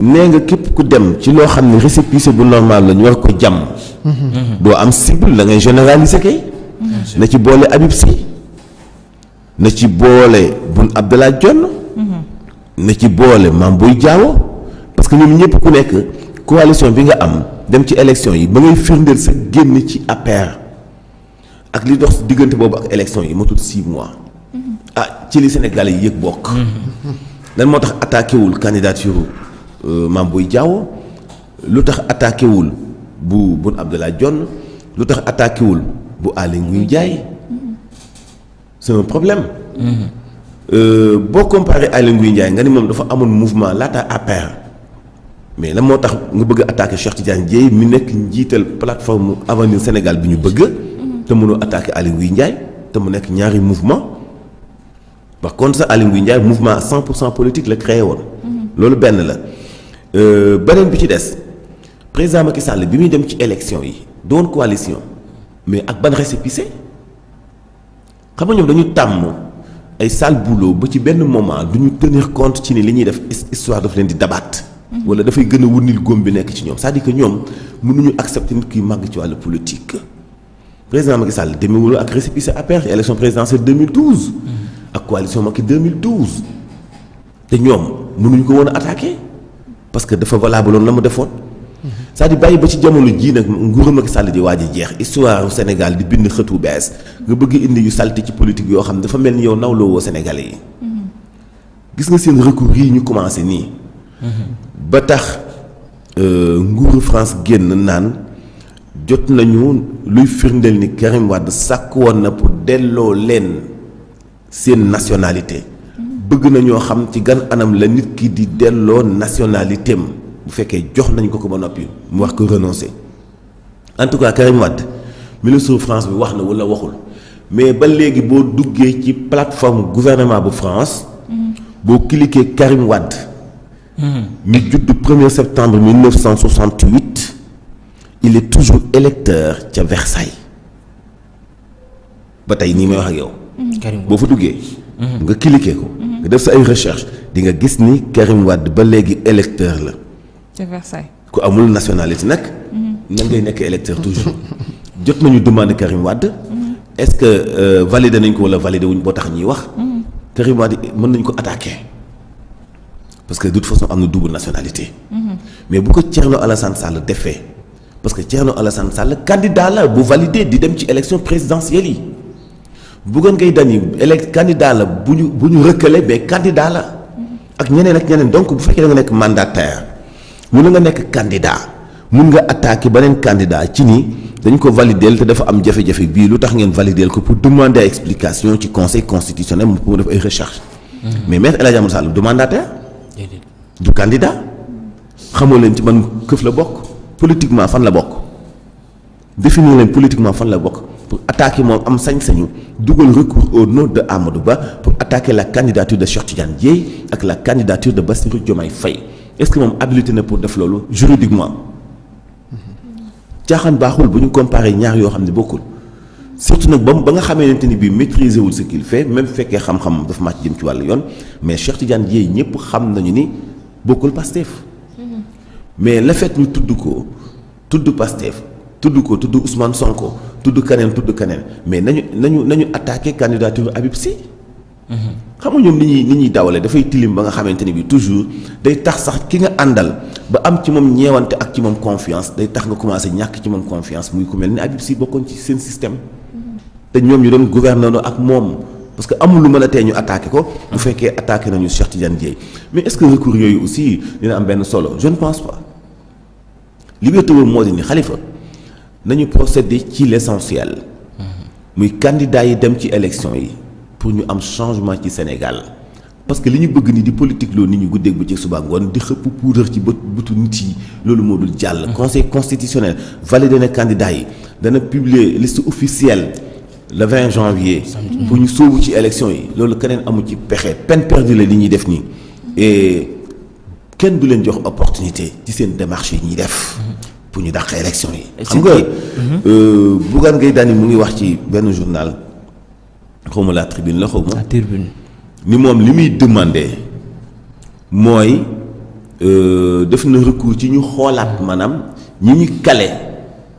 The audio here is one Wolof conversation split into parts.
nee nga képp ku dem ci loo xam ne récépissé bu normal la ñu war ko jàmm. doo am cible da ngay généraliser kay. na ci boole Habib Sy. na ci boole Boun Abdallah Dionne. na ci boole Mame Boye Diao parce que ñoom ñëpp ku nekk coalition bi nga am dem ci élection yi ba ngay firndeel sa génn ci APR ak li dox diggante boobu ak élection yi matul 6 mois. ci li Sénégalais yi yëg bokk. lan moo tax attaqué wul candidature Mame Boye Diao lu tax attaqué wul bu Boun Abdallah Dionne lu tax attaqué wul bu Aly Ngouille Ndiaye c'est un problème. boo comparé Aly Ngouille Ndiaye nga ni moom dafa amoon mouvement laata APR mais lan moo tax nga bëgg a attaqué Cheikh Tidiane Dièye mi nekk njiital plateforme Avenir Sénégal bi ñu bëgg te mënoo attaqué Aly Ngouille Ndiaye te mu nekk ñaari mouvement par contre sax Aly Ngouille Ndiaye mouvement à 100% politique la créé woon. loolu benn la beneen bi ci des président Macky Sall bi muy dem ci élection yi doon coalition mais ak ban récépissé xam nga ñoom dañu tàmm ay sale boulot ba ci benn moment du ñu tenir compte ci ni li ñuy def histoire daf leen di dabaat. wala dafay gën a wunil góom bi nekk ci ñoom c'est-à-dire que ñoom mënuñu accepter nit kuy màgg ci wàllu politique. président Macky Sall demewul ak récépissé APR élection présidentielle 2012. ak coalition Macky 2012. te ñoom mënuñu ko woon a attaqué parce que dafa valable woon la mu defoon. c'est-à-dire bàyyi ba ci jamono jii nag nguuru Macky Sall di waaj a jeex histoire u Sénégal di bind xëtu bees nga bëgg indi yu salté ci politique yoo xam ne dafa mel ni yow nawloo woo Sénégalais yi. gis nga seen recours yi ñu commencé nii. ba tax nguuru France génn naan jot nañu luy firndeel ni Karim Wade sàkk woon na pour delloo leen seen nationalité. bëgg na ñoo xam ci gan anam la nit ki di delloo nationalité am bu fekkee jox nañ ko ba noppi mu wax ko renoncer en tout cas Karim Wade ministre France bi wax na wala waxul mais ba léegi boo duggee ci plateforme gouvernement bu France. boo cliquer Karim Wade. mi judd 1er septembre 1968 il est toujours électeur ca Versailles ba tey nii may wax ak yow. boo fa duggee. nga cliquer ko. nga def sa ay recherche di nga gis ni Karim Wade ba léegi électeur la. ca Versailles. ku amul nationalité nag. nan ngay nekk électeur toujours. jot nañu demande Karim Wade. est-ce que validé nañ ko wala validé wuñ boo tax ñuy wax. Karim Wade mën nañ ko attaquer parce que de toute façon am na double nationalité. mais bu ko Thierno Alassane Sall defee parce que Thierno Alassane Sall candidat la bu validé di dem ci élection présidentielle yi. Bougane Gueye Dany candidat la bu ñu recalé mais candidat la ak ñeneen donc bu fekkee da nga nekk mandataire mun nga nekk candidat mun nga attaquer beneen candidat ci ni dañ ko valider te dafa am jafe-jafe bii lu tax ngeen valider ko pour demander explication ci conseil constitutionnel mu pour def ay recherche. mais maître El Hadji Amadou Sall du mandataire. du candidat xamoo leen ci man këf la bokk politiquement fan la bokk définir leen politiquement fan la bokk. pour attaquer moom am sañ-sañu dugal recours au nom de Amadou Ba pour attaquer la candidature de Cheikh Tidiane Dièye ak la candidature de Bassirou Diomaye Faye est-ce que moom habilité na pour def loolu juridiquement caaxaan baaxul bu ñu comparer ñaar yoo xam ne bokkul surtout nag ba nga xamante ni bii maîtriser wul ce qu'il fait même fekkee xam-xam dafa màcc jëm ci wàllu yoon mais Cheikh Tidiane Dièye ñëpp xam nañu ni bokkul Pastef mais le fait ñu tudd ko tudd Pastef tudd Ousmane Sonko tudd keneen mais nañu attaqué candidature Habib Sy. xam nga ñoom ni ñuy dawale dafay tilim ba nga xamante ni bi toujours day tax sax ki nga àndal ba am ci moom ñeewante ak ci moom confiance day tax nga commencé ñàkk ci moom confiance muy ku mel ni Habib Sy bokkoon ci seen système. te ñoom ñu doon gouverner ak moom parce que amul lu mën a tee ñu attaqué ko. bu fekkee attaqué nañu Cheikh Tidiane Dièye mais est-ce que recours yooyu aussi dina am benn solo je ne pense pas li wér moo di ni Khalifa. nañu procéder ci l'essentiel muy candidat yi dem ci élection yi pour ñu am changement ci Sénégal parce que li ñu bëgg ni di politique loo nit ñu guddeeg ba ci suba ngoon di xëpp poudre ci bëtu nit yi loolu moo dul jàll. conseil constitutionnel validé na candidat yi dana publier liste officielle le 20 janvier. pour ñu sóobu ci élection yi loolu keneen amu ci pexe peine perdue la li ñuy def nii et kenn du leen jox opportunité ci seen démarche yi ñuy def. pour ñu dàq élection yi. xam nga Bougane Gueye Dany mu ngi wax ci benn journal xawma la tribune la xawma. la tribune. ni moom li muy demandé mooy def na recours ci ñu xoolaat maanaam ñi ñu kale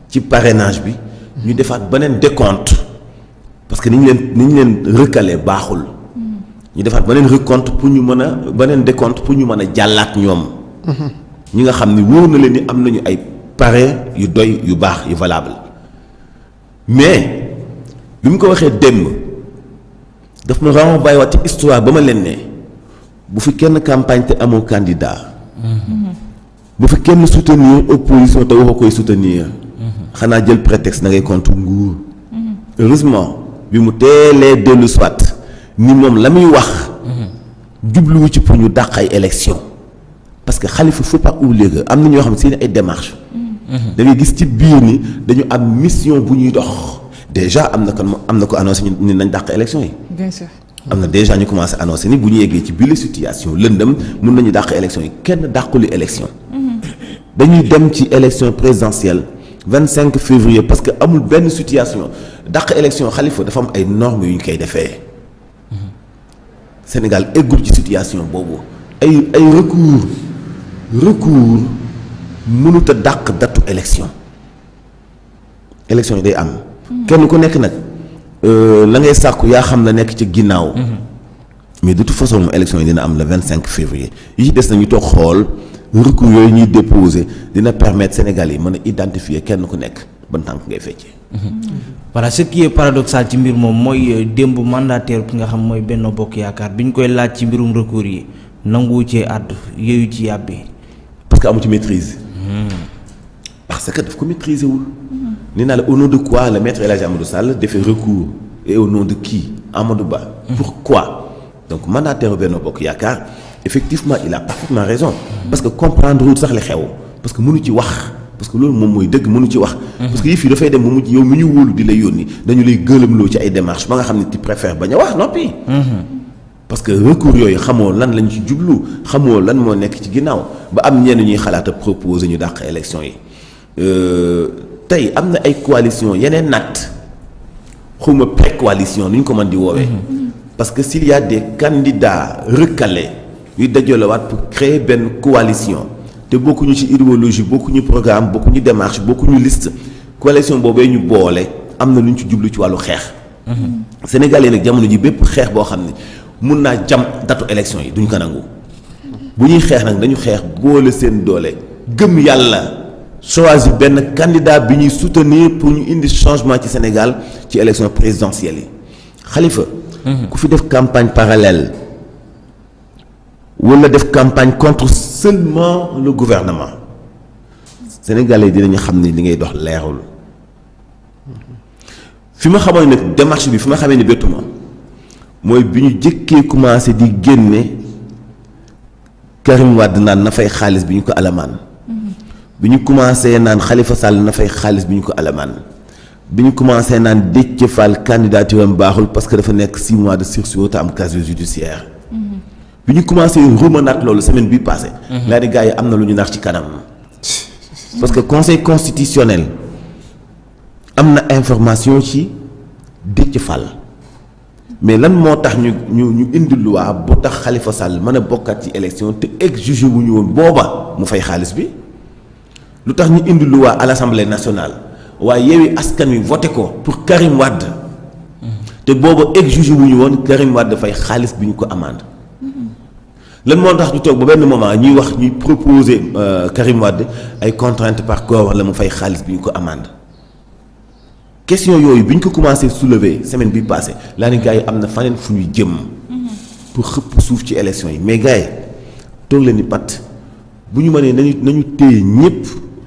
ci parrainage bi ñu defaat beneen décompte parce que ni ñu leen recalé baaxul ñu defaat beneen recompte pour ñu mën a beneen décompte pour ñu mën a jàllaat ñoom ñi nga xam ni wóor na leen ni am nañu ay parrain yu doy yu baax yu valable mais bi mu ko waxee démb daf ma renvoyé waat ci histoire ba ma leen ne bu fi kenn campagne te amoo candidat bu fi kenn soutenir opposition te waxoo koy soutenir xanaa jël prétexte da ngay contre nguur heureusement bi mu teelee dellu soit ni moom la muy wax jubluwu ci pour ñu dàq ay élection parce que Khalifa faut pas oublier que am na ñoo xam ne seen ay démarche da ngay gis ci biir ni dañu am mission bu ñuy dox déjà am na ko annoncé ni nañ dàq élection yi bien sûr am na déjà ñu commencé annoncé ni bu ñu yeggee ci biir situation lëndëm mun nañu dàq élection yi kenn dàquli élection dañuy dem ci élection présidentielle 25 février parce que amul benn situation dàq élection Khalifa dafa am ay normes yu ñu koy defee Sénégal eggul ci situation boobu ay recours mënut a dàq datu élection yi day am kenn ku nekk nag la ngay sàkku yaa xam la nekk ci ginnaaw mais de toute façon moom élection yi dina am le 25 février yi ci des nañu toog xool recours yooyu ñuy déposer dina permettre Sénégal yi mën a identifier kenn ku nekk ban tànk ngay feccee. voilà ce qui est paradoxal ci mbir moom mooy démb mandataire bi nga xam mooy Benno Bokk Yaakaar bi ñu koy laaj ci mbirum recours yi nanguwu cee àddu yooyu ci yàbbi. parce que amu ci maîtrise. parce que daf ko maîtriser wul. nee naa la au nom de quoi le maître El Hadji Amadou Sall defee recours et au nom de qui Amadou Ba. pourquoi donc mandataire Benno Bokk Yaakaar effectivement il a parfaitement raison. parce que comprendre wul sax li xew parce que mënu ci wax. parce que loolu moom mooy dëgg mënu ci wax. parce que yëf yi dafay dem ba mujj yow mi ñu wóolu di lay yónni dañu lay gëlëmloo ci ay démarches ba nga xam ne tu préfères bañ a wax noppi. parce que recours yooyu xamoo lan lañ ci jublu xamoo lan moo nekk ci ginnaaw ba am ñenn ñuy xalaat a proposer ñu dàq élection yi tey am na ay coalition yeneen natt xawma pré-coalition ni ñu ko mën di woowee. parce que s'il y a des candidats recalés yu dajalewaat pour créer benn coalition. te bokkuñu ci idéologie bokkuñu programme bokkuñu démarche bokkuñu liste coalition boobee ñu boole am na lu ñu ci jublu ci wàllu xeex. Sénégal yi nag jamono ji bépp xeex boo xam ne mun naa jam datu élection yi duñ ko nangu bu ñuy xeex nag dañu xeex boole seen doole gëm yàlla choisir benn candidat bi ñuy soutenir pour ñu indi changement ci Sénégal ci élection présidentielle yi. Khalifa. ku fi def campagne parallèle. wala def campagne contre seulement le gouvernement sénégalais dinañu xam ne li ngay dox leerul fi ma xamoon nag démarche bi fi ma xamee ni bettuma mooy bi ñu jëkkee commencé di génne Karim Wade naan na fay xaalis bi ñu ko alamaan bi ñu commencé naan Khalifa Sall na fay xaalis bi ñu ko alamaan bi ñu commencé naan Déthié Fall candidature am baaxul parce que dafa nekk 6 mois de sursis te am casier judiciaire bi ñu commencé ruumanaat loolu semaine bii passé laa di gars yi am na lu ñu nar ci kanam parce que conseil constitutionnel am na information ci Déthié Fall mais lan moo tax ñu indi loi bu tax Khalifa Sall mën a bokkaat ci élection te exigé wu ñu woon booba mu fay xaalis bi lu tax ñu indi loi à l'Assemblée nationale waaye Yewwi Askan Wi voté ko pour Karim Wade te booba exigé wu ñu woon Karim Wade fay xaalis bi ñu ko amande lan moo tax ñu toog ba benn moment ñuy wax ñuy proposer Karim Wade ay contraintes par corps wala mu fay xaalis bi ñu ko amande question yooyu bi ñu ko commencé soulever semaine bi passé laa ne gars yi am na faneen fu ñuy jëm pour xëpp suuf ci élection yi mais gars yi toog leen ni pat bu ñu mënee nañu téye ñëpp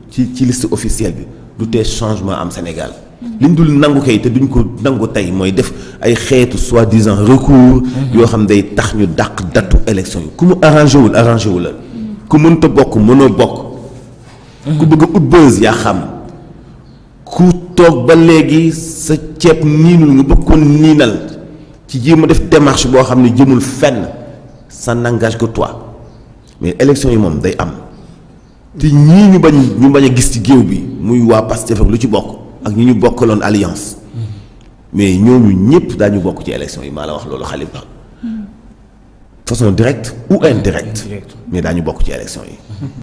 ci liste officielle bi du tee changement am Sénégal li ñu dul nangu kay te duñ ko nangu tey mooy def ay xeetu soi-disant recours yoo xam day tax ñu dàq datu élection yi ku mu arrangé wul la ku mënta bokk mënoo bokk ku bëgg a ut buzz yaa xam ku toog ba léegi sa ceeb niinul nga bëgg ko niinal ci jéem a def démarche boo xam ne jëmul fenn ça n'engage que toi mais élection yi moom day am te ñii ñu bañ a gis ci géew bi muy waa Pastef ak lu ci bokk ak ñi ñu bokkaloon alliance mais ñooñu ñëpp daañu bokk ci élection yi maa la wax loolu Khalifa façon directe ou indirecte mais daañu bokk ci élection yi